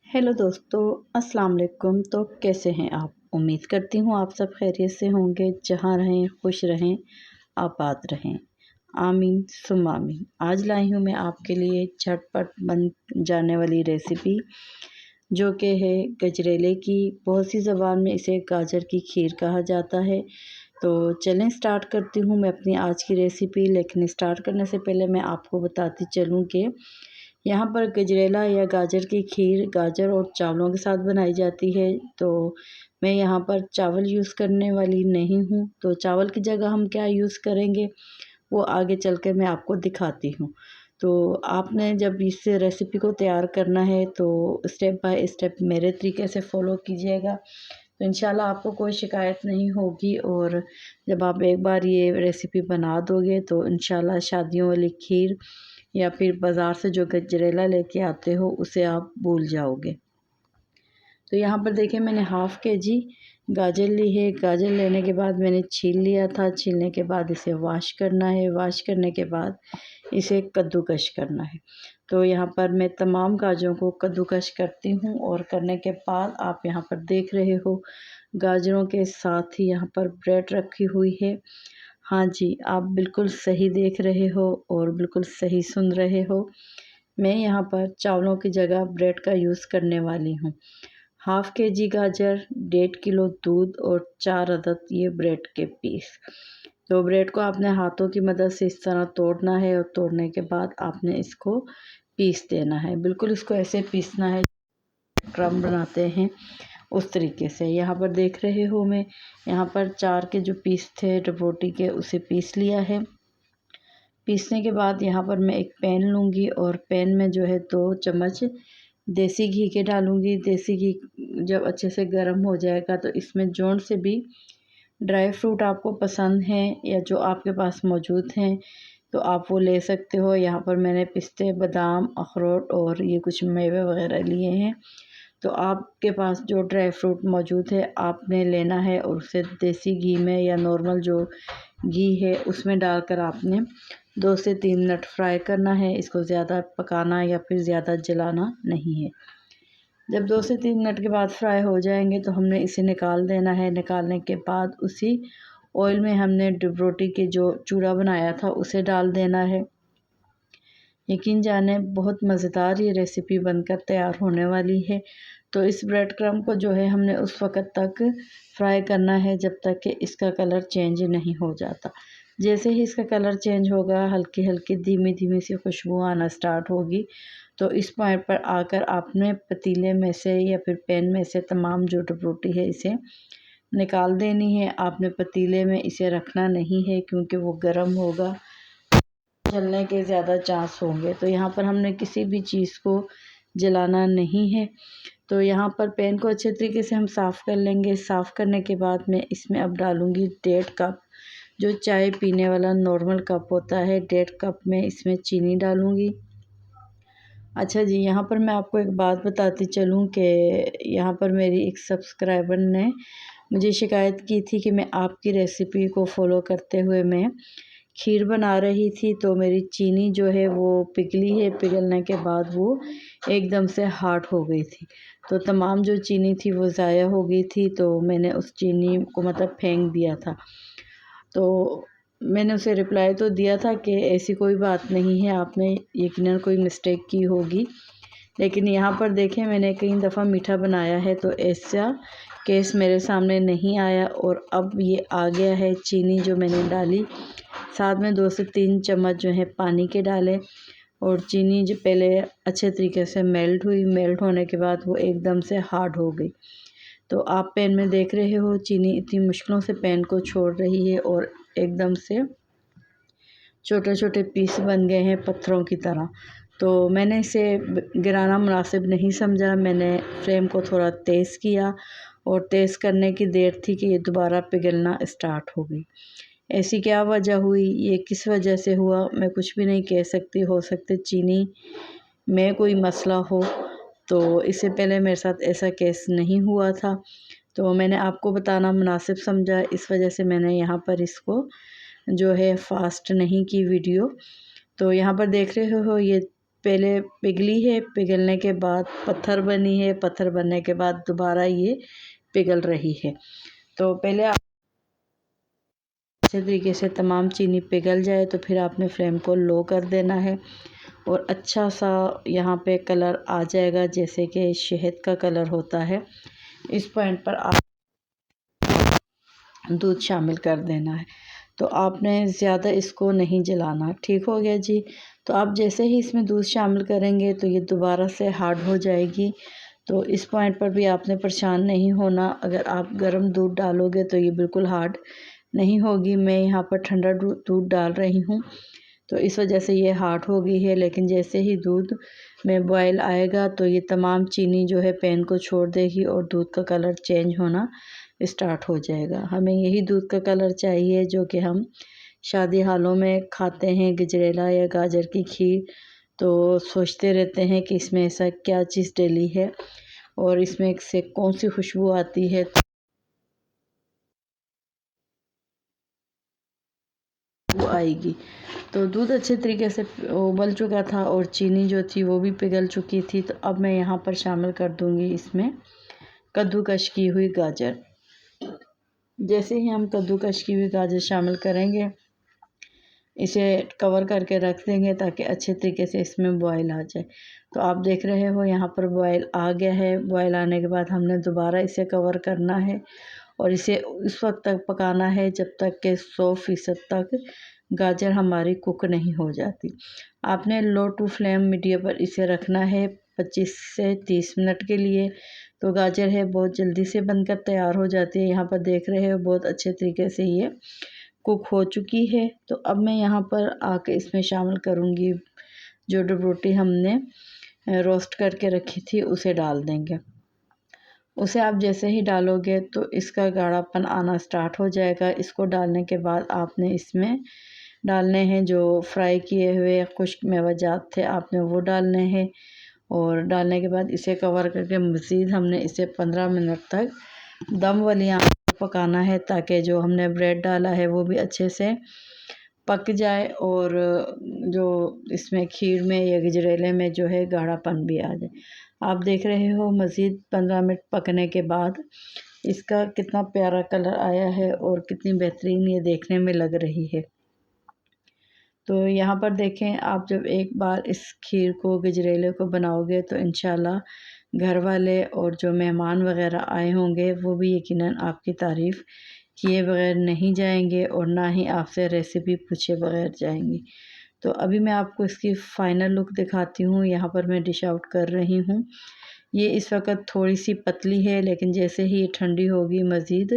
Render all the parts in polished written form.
Hello दोस्तों, अस्सलाम वालेकुम। तो कैसे हैं आप? उम्मीद करती हूँ आप सब खैरियत से होंगे। जहाँ रहें खुश रहें, आबाद रहें। आमीन सुम्मा आमीन। आज लाई हूँ मैं आपके लिए झटपट बन जाने वाली रेसिपी, जो कि है गजरेले की। बहुत सी ज़बान में इसे गाजर की खीर कहा जाता है। तो चलें स्टार्ट करती हूँ मैं अपनी आज की रेसिपी। लेकिन स्टार्ट करने से पहले मैं आपको बताती चलूँ कि यहाँ पर गजरेला या गाजर की खीर गाजर और चावलों के साथ बनाई जाती है। तो मैं यहाँ पर चावल यूज़ करने वाली नहीं हूँ। तो चावल की जगह हम क्या यूज़ करेंगे वो आगे चल कर मैं आपको दिखाती हूँ। तो आपने जब इस रेसिपी को तैयार करना है तो स्टेप बाय स्टेप मेरे तरीके से फ़ॉलो कीजिएगा, तो इंशाल्लाह आपको कोई शिकायत नहीं होगी। और जब आप एक बार ये रेसिपी बना दोगे तो इंशाल्लाह शादियों वाली खीर या फिर बाज़ार से जो गजरेला लेके आते हो उसे आप भूल जाओगे। तो यहाँ पर देखिए मैंने ½ kg गाजर ली है। गाजर लेने के बाद मैंने छील लिया था। छीलने के बाद इसे वॉश करना है। वॉश करने के बाद इसे कद्दूकश करना है। तो यहाँ पर मैं तमाम गाजरों को कद्दूकश करती हूँ और करने के बाद आप यहाँ पर देख रहे हो गाजरों के साथ ही यहाँ पर ब्रेड रखी हुई है। हाँ जी, आप बिल्कुल सही देख रहे हो और बिल्कुल सही सुन रहे हो। मैं यहाँ पर चावलों की जगह ब्रेड का यूज़ करने वाली हूँ। ½ kg गाजर, 1.5 किलो दूध और 4 अदद ये ब्रेड के पीस। तो ब्रेड को आपने हाथों की मदद से इस तरह तोड़ना है और तोड़ने के बाद आपने इसको पीस देना है। बिल्कुल इसको ऐसे पीसना है क्रम बनाते हैं उस तरीके से। यहाँ पर देख रहे हो मैं यहाँ पर 4 के जो पीस थे रोटी के उसे पीस लिया है। पीसने के बाद यहाँ पर मैं एक पैन लूँगी और पैन में जो है 2 चम्मच देसी घी के डालूँगी। देसी घी जब अच्छे से गर्म हो जाएगा तो इसमें जौन से भी ड्राई फ्रूट आपको पसंद हैं या जो आपके पास मौजूद हैं तो आप वो ले सकते हो। यहाँ पर मैंने पिस्ते, बादाम, अखरोट और ये कुछ मेवे वगैरह लिए हैं। तो आपके पास जो ड्राई फ्रूट मौजूद है आपने लेना है और उसे देसी घी में या नॉर्मल जो घी है उसमें डालकर आपने 2 से 3 मिनट फ्राई करना है। इसको ज़्यादा पकाना या फिर ज़्यादा जलाना नहीं है। जब 2 से 3 मिनट के बाद फ्राई हो जाएंगे तो हमने इसे निकाल देना है। निकालने के बाद उसी ऑयल में हमने रोटी के जो चूड़ा बनाया था उसे डाल देना है। यकीन जाने बहुत मज़ेदार ये रेसिपी बनकर तैयार होने वाली है। तो इस ब्रेड क्रम्ब को जो है हमने उस वक़्त तक फ्राई करना है जब तक कि इसका कलर चेंज नहीं हो जाता। जैसे ही इसका कलर चेंज होगा हल्की हल्की धीमी धीमी सी खुशबू आना स्टार्ट होगी। तो इस पॉइंट पर आकर आपने पतीले में से या फिर पैन में से तमाम जो रोटी है इसे निकाल देनी है। आपने पतीले में इसे रखना नहीं है क्योंकि वो गर्म होगा, जलने के ज़्यादा चांस होंगे। तो यहाँ पर हमने किसी भी चीज़ को जलाना नहीं है। तो यहाँ पर पैन को अच्छे तरीके से हम साफ़ कर लेंगे। साफ़ करने के बाद मैं इसमें अब डालूँगी 1.5 कप जो चाय पीने वाला नॉर्मल कप होता है। 1.5 कप में इसमें चीनी डालूँगी। अच्छा जी, यहाँ पर मैं आपको एक बात बताती चलूँ कि यहाँ पर मेरी एक सब्सक्राइबर ने मुझे शिकायत की थी कि मैं आपकी रेसिपी को फ़ॉलो करते हुए मैं खीर बना रही थी तो मेरी चीनी जो है वो पिघली है। पिघलने के बाद वो एकदम से हार्ड हो गई थी। तो तमाम जो चीनी थी वो ज़ाया हो गई थी। तो मैंने उस चीनी को मतलब फेंक दिया था। तो मैंने उसे रिप्लाई तो दिया था कि ऐसी कोई बात नहीं है, आपने यकीनन कोई मिस्टेक की होगी। लेकिन यहाँ पर देखें मैंने कई दफ़ा मीठा बनाया है तो ऐसा केस मेरे सामने नहीं आया। और अब ये आ गया है चीनी जो मैंने डाली, साथ में 2 से 3 चम्मच जो है पानी के डाले और चीनी जो पहले अच्छे तरीके से मेल्ट हुई। मेल्ट होने के बाद वो एकदम से हार्ड हो गई। तो आप पैन में देख रहे हो चीनी इतनी मुश्किलों से पैन को छोड़ रही है और एकदम से छोटे छोटे पीस बन गए हैं पत्थरों की तरह। तो मैंने इसे गिराना मुनासिब नहीं समझा। मैंने फ्लेम को थोड़ा तेज़ किया और तेज़ करने की देर थी कि ये दोबारा पिघलना स्टार्ट हो गई। ऐसी क्या वजह हुई, ये किस वजह से हुआ, मैं कुछ भी नहीं कह सकती। हो सकती चीनी में कोई मसला हो। तो इससे पहले मेरे साथ ऐसा केस नहीं हुआ था। तो मैंने आपको बताना मुनासिब समझा, इस वजह से मैंने यहाँ पर इसको जो है फास्ट नहीं की वीडियो। तो यहाँ पर देख रहे हो ये पहले पिघली है, पिघलने के बाद पत्थर बनी है, पत्थर बनने के बाद दोबारा ये पिघल रही है। तो पहले आप अच्छे तरीके से तमाम चीनी पिघल जाए तो फिर आपने फ्लेम को लो कर देना है और अच्छा सा यहाँ पे कलर आ जाएगा जैसे कि शहद का कलर होता है। इस पॉइंट पर आप दूध शामिल कर देना है। तो आपने ज़्यादा इसको नहीं जलाना। ठीक हो गया जी। तो आप जैसे ही इसमें दूध शामिल करेंगे तो ये दोबारा से हार्ड हो जाएगी। तो इस पॉइंट पर भी आपने परेशान नहीं होना। अगर आप गर्म दूध डालोगे तो ये बिल्कुल हार्ड नहीं होगी। मैं यहाँ पर ठंडा दूध डाल रही हूँ तो इस वजह से ये हार्ड हो गई है। लेकिन जैसे ही दूध में बॉयल आएगा तो ये तमाम चीनी जो है पैन को छोड़ देगी और दूध का कलर चेंज होना स्टार्ट हो जाएगा। हमें यही दूध का कलर चाहिए जो कि हम शादी हालों में खाते हैं, गजरेला या गाजर की खीर। तो सोचते रहते हैं कि इसमें ऐसा क्या चीज़ डली है और इसमें से कौन सी खुशबू आती है। वो आएगी। तो दूध अच्छे तरीके से उबल चुका था और चीनी जो थी वो भी पिघल चुकी थी। तो अब मैं यहाँ पर शामिल कर दूँगी इसमें कद्दूकश की हुई गाजर। जैसे ही हम कद्दूकश की हुई गाजर शामिल करेंगे, इसे कवर करके रख देंगे ताकि अच्छे तरीके से इसमें बॉयल आ जाए। तो आप देख रहे हो यहाँ पर बॉयल आ गया है। बॉयल आने के बाद हमने दोबारा इसे कवर करना है और इसे उस वक्त तक पकाना है जब तक कि 100% तक गाजर हमारी कुक नहीं हो जाती। आपने लो टू फ्लेम मीडियम पर इसे रखना है 25 से 30 मिनट के लिए। तो गाजर है बहुत जल्दी से बनकर तैयार हो जाती है। यहाँ पर देख रहे हो बहुत अच्छे तरीके से ये कुक हो चुकी है। तो अब मैं यहाँ पर आके इसमें शामिल करूँगी जो डबरोटी हमने रोस्ट करके रखी थी उसे डाल देंगे। उसे आप जैसे ही डालोगे तो इसका गाढ़ापन आना स्टार्ट हो जाएगा। इसको डालने के बाद आपने इसमें डालने हैं जो फ्राई किए हुए खुश्क मेवाजात थे, आपने वो डालने हैं। और डालने के बाद इसे कवर करके मज़ीद हमने इसे 15 मिनट तक दम वाली आंच पर पकाना है ताकि जो हमने ब्रेड डाला है वो भी अच्छे से पक जाए और जो इसमें खीर में या गजरेले में जो है गाढ़ापन भी आ जाए। आप देख रहे हो मज़ीद 15 मिनट पकने के बाद इसका कितना प्यारा कलर आया है और कितनी बेहतरीन ये देखने में लग रही है। तो यहाँ पर देखें, आप जब एक बार इस खीर को गजरेले को बनाओगे तो इंशाल्लाह घर वाले और जो मेहमान वग़ैरह आए होंगे वो भी यकीनन आपकी तारीफ़ किए बगैर नहीं जाएंगे और ना ही आपसे रेसिपी पूछे बगैर जाएंगे। तो अभी मैं आपको इसकी फ़ाइनल लुक दिखाती हूँ। यहाँ पर मैं डिश आउट कर रही हूँ। ये इस वक्त थोड़ी सी पतली है लेकिन जैसे ही ये ठंडी होगी मज़ीद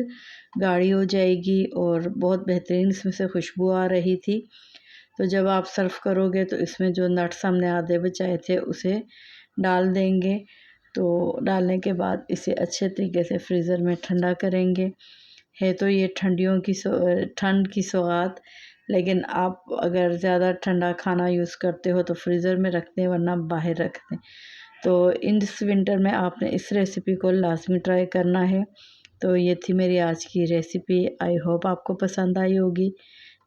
गाढ़ी हो जाएगी और बहुत बेहतरीन इसमें से खुशबू आ रही थी। तो जब आप सर्व करोगे तो इसमें जो नट्स हमने आधे बचाए थे उसे डाल देंगे। तो डालने के बाद इसे अच्छे तरीके से फ्रीज़र में ठंडा करेंगे। है तो ये ठंड की सौगात, लेकिन आप अगर ज़्यादा ठंडा खाना यूज़ करते हो तो फ्रीज़र में रख दें वरना बाहर रख दें। तो इस विंटर में आपने इस रेसिपी को लाज़मी ट्राई करना है। तो ये थी मेरी आज की रेसिपी। आई होप आपको पसंद आई होगी।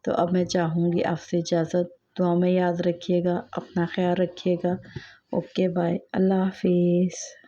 तो अब मैं चाहूँगी आपसे इजाज़त। दुआ में याद रखिएगा, अपना ख्याल रखिएगा। ओके बाय, अल्लाह हाफिज़।